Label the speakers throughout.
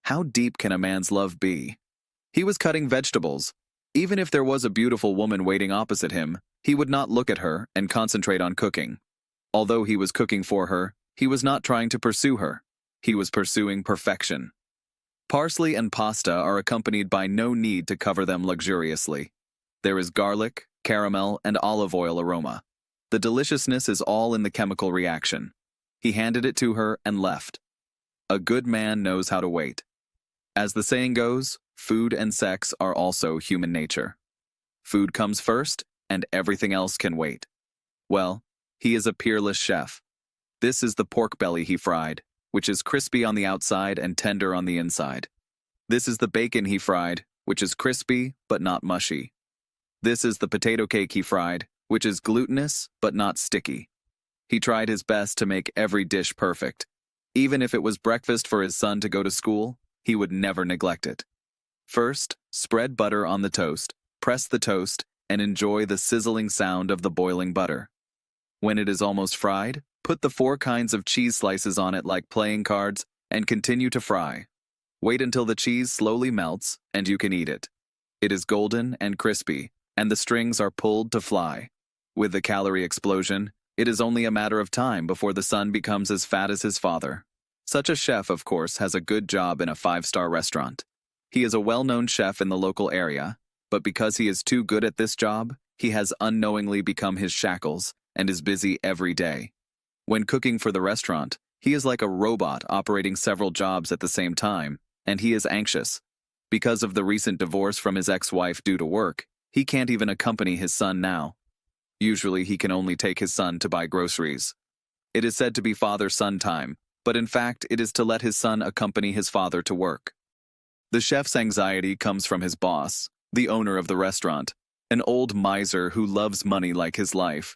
Speaker 1: How deep can a man's love be? He was cutting vegetables. Even if there was a beautiful woman waiting opposite him, he would not look at her and concentrate on cooking. Although he was cooking for her, he was not trying to pursue her. He was pursuing perfection. Parsley and pasta are accompanied by no need to cover them luxuriously. There is garlic, caramel, and olive oil aroma. The deliciousness is all in the chemical reaction. He handed it to her and left. A good man knows how to wait. As the saying goes, food and sex are also human nature. Food comes first, and everything else can wait. Well, he is a peerless chef. This is the pork belly he fried, which is crispy on the outside and tender on the inside. This is the bacon he fried, which is crispy but not mushy. This is the potato cake he fried, which is glutinous but not sticky. He tried his best to make every dish perfect. Even if it was breakfast for his son to go to school, he would never neglect it. First, spread butter on the toast, press the toast, and enjoy the sizzling sound of the boiling butter. When it is almost fried, put the 4 kinds of cheese slices on it like playing cards and continue to fry. Wait until the cheese slowly melts and you can eat it. It is golden and crispy, and the strings are pulled to fly. With the calorie explosion, it is only a matter of time before the son becomes as fat as his father. Such a chef, of course, has a good job in a 5-star restaurant. He is a well-known chef in the local area, but because he is too good at this job, he has unknowingly become his shackles and is busy every day. When cooking for the restaurant, he is like a robot operating several jobs at the same time, and he is anxious. Because of the recent divorce from his ex-wife due to work, he can't even accompany his son now. Usually he can only take his son to buy groceries. It is said to be father-son time, but in fact it is to let his son accompany his father to work. The chef's anxiety comes from his boss, the owner of the restaurant, an old miser who loves money like his life.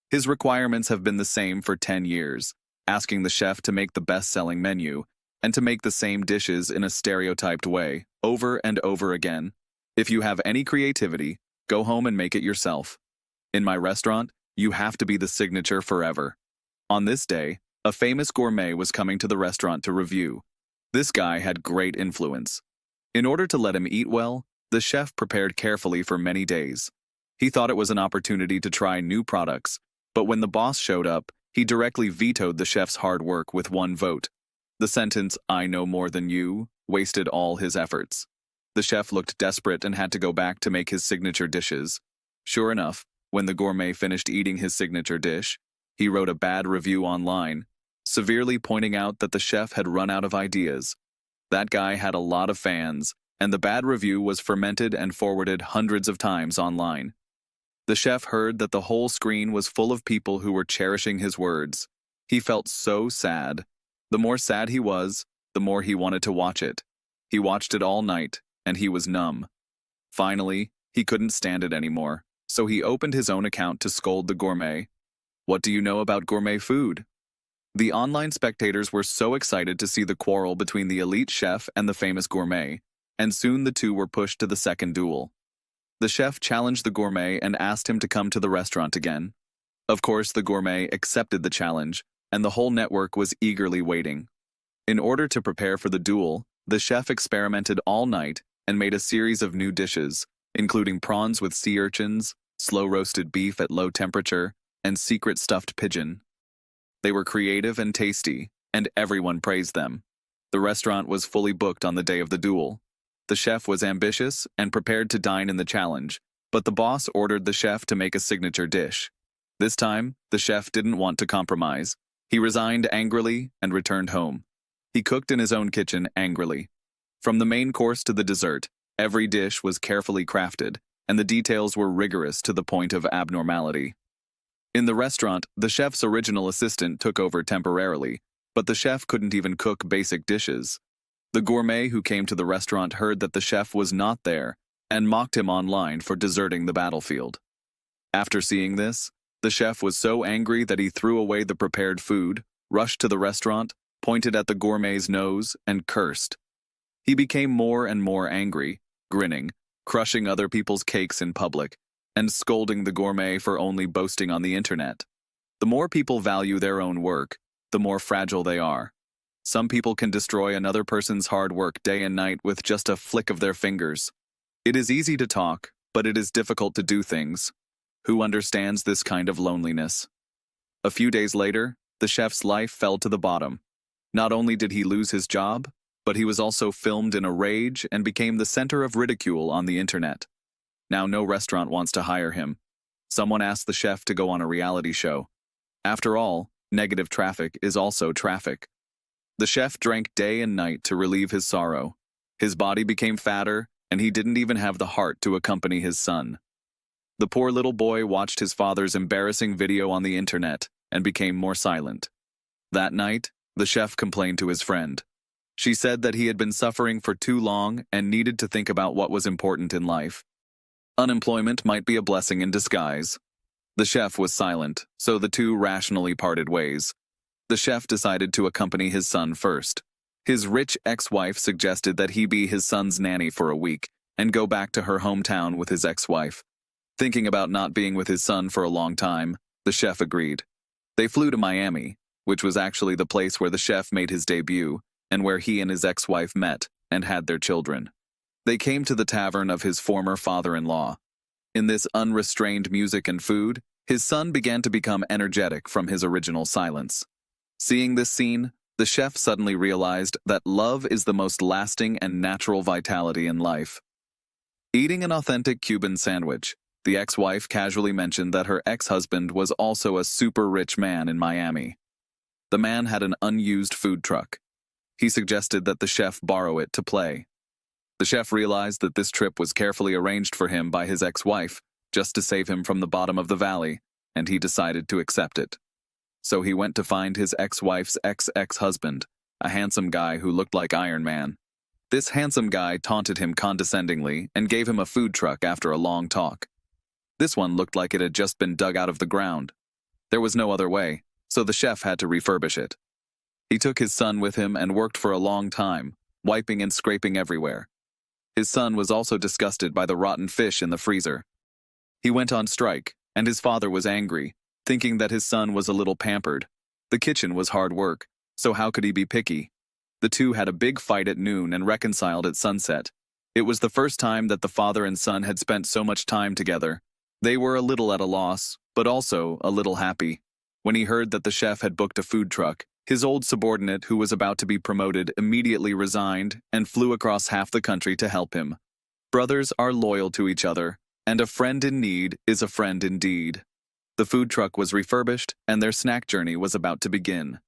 Speaker 1: His requirements have been the same for 10 years, asking the chef to make the best-selling menu, and to make the same dishes in a stereotyped way, over and over again. If you have any creativity, go home and make it yourself. In my restaurant, you have to be the signature forever. On this day, a famous gourmet was coming to the restaurant to review. This guy had great influence. In order to let him eat well, the chef prepared carefully for many days. He thought it was an opportunity to try new products, but when the boss showed up, he directly vetoed the chef's hard work with 1 vote. The sentence, "I know more than you," wasted all his efforts. The chef looked desperate and had to go back to make his signature dishes. Sure enough, when the gourmet finished eating his signature dish, he wrote a bad review online, severely pointing out that the chef had run out of ideas. That guy had a lot of fans, and the bad review was fermented and forwarded hundreds of times online. The chef heard that the whole screen was full of people who were cherishing his words. He felt so sad. The more sad he was, the more he wanted to watch it. He watched it all night, and he was numb. Finally, he couldn't stand it anymore, so he opened his own account to scold the gourmet. What do you know about gourmet food? The online spectators were so excited to see the quarrel between the elite chef and the famous gourmet, and soon the two were pushed to the second duel. The chef challenged the gourmet and asked him to come to the restaurant again. Of course, the gourmet accepted the challenge, and the whole network was eagerly waiting. In order to prepare for the duel, the chef experimented all night and made a series of new dishes, including prawns with sea urchins, slow-roasted beef at low temperature, and secret stuffed pigeon. They were creative and tasty, and everyone praised them. The restaurant was fully booked on the day of the duel. The chef was ambitious and prepared to dine in the challenge, but the boss ordered the chef to make a signature dish. This time, the chef didn't want to compromise. He resigned angrily and returned home. He cooked in his own kitchen angrily. From the main course to the dessert, every dish was carefully crafted, and the details were rigorous to the point of abnormality. In the restaurant, the chef's original assistant took over temporarily, but the chef couldn't even cook basic dishes. The gourmet who came to the restaurant heard that the chef was not there and mocked him online for deserting the battlefield. After seeing this, the chef was so angry that he threw away the prepared food, rushed to the restaurant, pointed at the gourmet's nose, and cursed. He became more and more angry, grinning, crushing other people's cakes in public, and scolding the gourmet for only boasting on the internet. The more people value their own work, the more fragile they are. Some people can destroy another person's hard work day and night with just a flick of their fingers. It is easy to talk, but it is difficult to do things. Who understands this kind of loneliness? A few days later, the chef's life fell to the bottom. Not only did he lose his job, but he was also filmed in a rage and became the center of ridicule on the internet. Now no restaurant wants to hire him. Someone asked the chef to go on a reality show. After all, negative traffic is also traffic. The chef drank day and night to relieve his sorrow. His body became fatter, and he didn't even have the heart to accompany his son. The poor little boy watched his father's embarrassing video on the internet and became more silent. That night, the chef complained to his friend. She said that he had been suffering for too long and needed to think about what was important in life. Unemployment might be a blessing in disguise. The chef was silent, so the two rationally parted ways. The chef decided to accompany his son first. His rich ex-wife suggested that he be his son's nanny for a week and go back to her hometown with his ex-wife. Thinking about not being with his son for a long time, the chef agreed. They flew to Miami, which was actually the place where the chef made his debut and where he and his ex-wife met and had their children. They came to the tavern of his former father-in-law. In this unrestrained music and food, his son began to become energetic from his original silence. Seeing this scene, the chef suddenly realized that love is the most lasting and natural vitality in life. Eating an authentic Cuban sandwich, the ex-wife casually mentioned that her ex-husband was also a super rich man in Miami. The man had an unused food truck. He suggested that the chef borrow it to play. The chef realized that this trip was carefully arranged for him by his ex-wife, just to save him from the bottom of the valley, and he decided to accept it. So he went to find his ex-wife's ex-husband, a handsome guy who looked like Iron Man. This handsome guy taunted him condescendingly and gave him a food truck after a long talk. This one looked like it had just been dug out of the ground. There was no other way, so the chef had to refurbish it. He took his son with him and worked for a long time, wiping and scraping everywhere. His son was also disgusted by the rotten fish in the freezer. He went on strike, and his father was angry, thinking that his son was a little pampered. The kitchen was hard work, so how could he be picky? The two had a big fight at noon and reconciled at sunset. It was the first time that the father and son had spent so much time together. They were a little at a loss, but also a little happy. When he heard that the chef had booked a food truck, his old subordinate who was about to be promoted immediately resigned and flew across half the country to help him. Brothers are loyal to each other, and a friend in need is a friend indeed. The food truck was refurbished, and their snack journey was about to begin.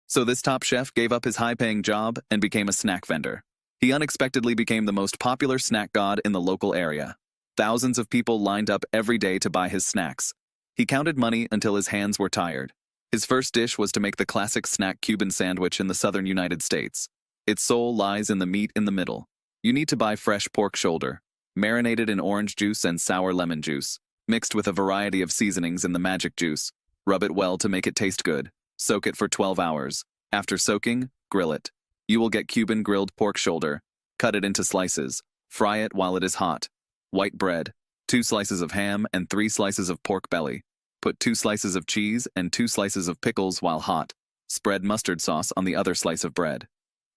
Speaker 1: So this top chef gave up his high-paying job and became a snack vendor. He unexpectedly became the most popular snack god in the local area. Thousands of people lined up every day to buy his snacks. He counted money until his hands were tired. His first dish was to make the classic snack Cuban sandwich in the southern United States. Its soul lies in the meat in the middle. You need to buy fresh pork shoulder, marinated in orange juice and sour lemon juice, mixed with a variety of seasonings in the magic juice. Rub it well to make it taste good. Soak it for 12 hours. After soaking, grill it. You will get Cuban grilled pork shoulder. Cut it into slices. Fry it while it is hot. White bread, 2 slices of ham and 3 slices of pork belly. Put 2 slices of cheese and 2 slices of pickles while hot. Spread mustard sauce on the other slice of bread.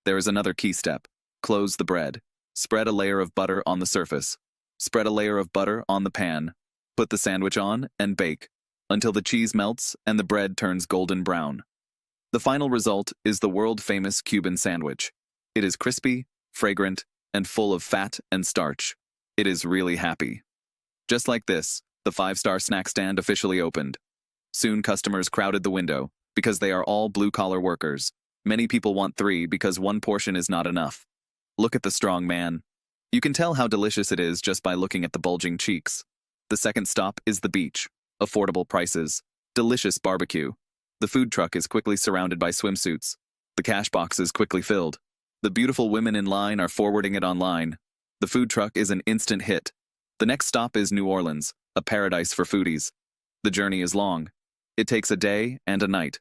Speaker 1: There is another key step. Close the bread. Spread a layer of butter on the surface. Spread a layer of butter on the pan. Put the sandwich on and bake until the cheese melts and the bread turns golden brown. The final result is the world-famous Cuban sandwich. It is crispy, fragrant, and full of fat and starch. It is really happy. Just like this, the 5-star snack stand officially opened. Soon customers crowded the window, because they are all blue-collar workers. Many people want 3 because 1 portion is not enough. Look at the strong man. You can tell how delicious it is just by looking at the bulging cheeks. The second stop is the beach. Affordable prices. Delicious barbecue. The food truck is quickly surrounded by swimsuits. The cash box is quickly filled. The beautiful women in line are forwarding it online. The food truck is an instant hit. The next stop is New Orleans, a paradise for foodies. The journey is long. It takes a day and a night.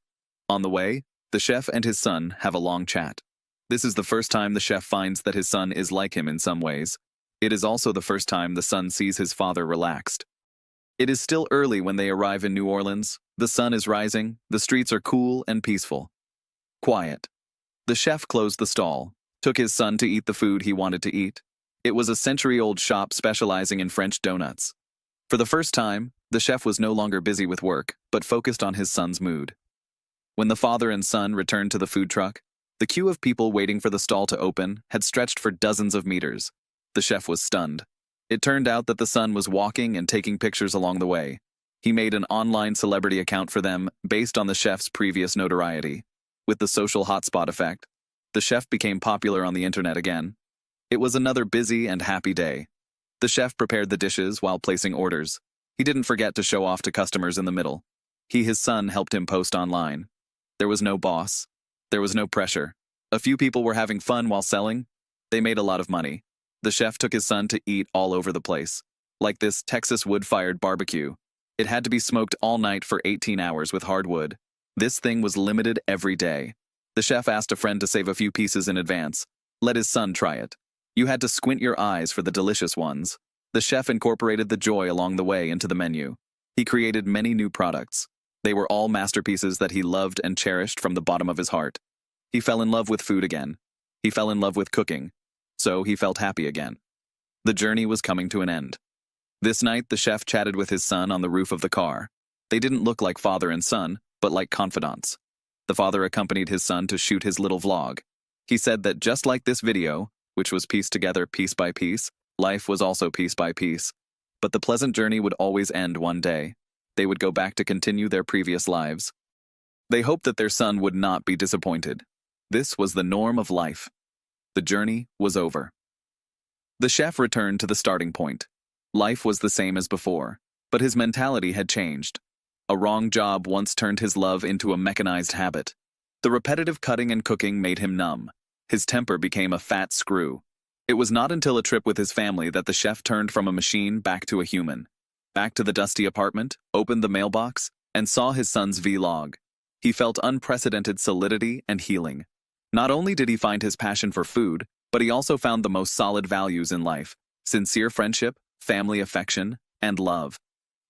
Speaker 1: On the way, the chef and his son have a long chat. This is the first time the chef finds that his son is like him in some ways. It is also the first time the son sees his father relaxed. It is still early when they arrive in New Orleans. The sun is rising, the streets are cool and peaceful. Quiet. The chef closed the stall, took his son to eat the food he wanted to eat. It was a century-old shop specializing in French donuts. For the first time, the chef was no longer busy with work, but focused on his son's mood. When the father and son returned to the food truck, the queue of people waiting for the stall to open had stretched for dozens of meters. The chef was stunned. It turned out that the son was walking and taking pictures along the way. He made an online celebrity account for them based on the chef's previous notoriety. With the social hotspot effect, the chef became popular on the internet again. It was another busy and happy day. The chef prepared the dishes while placing orders. He didn't forget to show off to customers in the middle. His son helped him post online. There was no boss. There was no pressure. A few people were having fun while selling. They made a lot of money. The chef took his son to eat all over the place. Like this Texas wood-fired barbecue. It had to be smoked all night for 18 hours with hardwood. This thing was limited every day. The chef asked a friend to save a few pieces in advance. Let his son try it. You had to squint your eyes for the delicious ones. The chef incorporated the joy along the way into the menu. He created many new products. They were all masterpieces that he loved and cherished from the bottom of his heart. He fell in love with food again. He fell in love with cooking. So he felt happy again. The journey was coming to an end. This night, the chef chatted with his son on the roof of the car. They didn't look like father and son, but like confidants. The father accompanied his son to shoot his little vlog. He said that just like this video, which was pieced together piece by piece, life was also piece by piece. But the pleasant journey would always end one day. They would go back to continue their previous lives. They hoped that their son would not be disappointed. This was the norm of life. The journey was over. The chef returned to the starting point. Life was the same as before, but his mentality had changed. A wrong job once turned his love into a mechanized habit. The repetitive cutting and cooking made him numb. His temper became a fat screw. It was not until a trip with his family that the chef turned from a machine back to a human. Back to the dusty apartment, opened the mailbox, and saw his son's vlog. He felt unprecedented solidity and healing. Not only did he find his passion for food, but he also found the most solid values in life: sincere friendship, family affection, and love.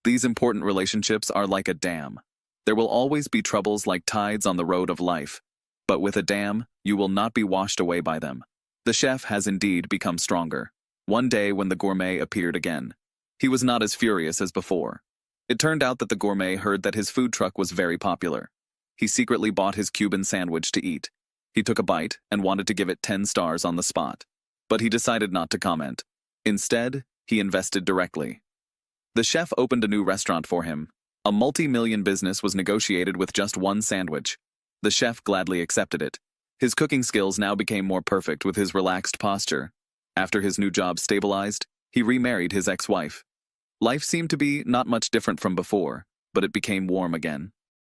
Speaker 1: These important relationships are like a dam. There will always be troubles like tides on the road of life. But with a dam, you will not be washed away by them. The chef has indeed become stronger. One day when the gourmet appeared again, he was not as furious as before. It turned out that the gourmet heard that his food truck was very popular. He secretly bought his Cuban sandwich to eat. He took a bite and wanted to give it 10 stars on the spot. But he decided not to comment. Instead, he invested directly. The chef opened a new restaurant for him. A multi-million business was negotiated with just one sandwich. The chef gladly accepted it. His cooking skills now became more perfect with his relaxed posture. After his new job stabilized, he remarried his ex-wife. Life seemed to be not much different from before, but it became warm again.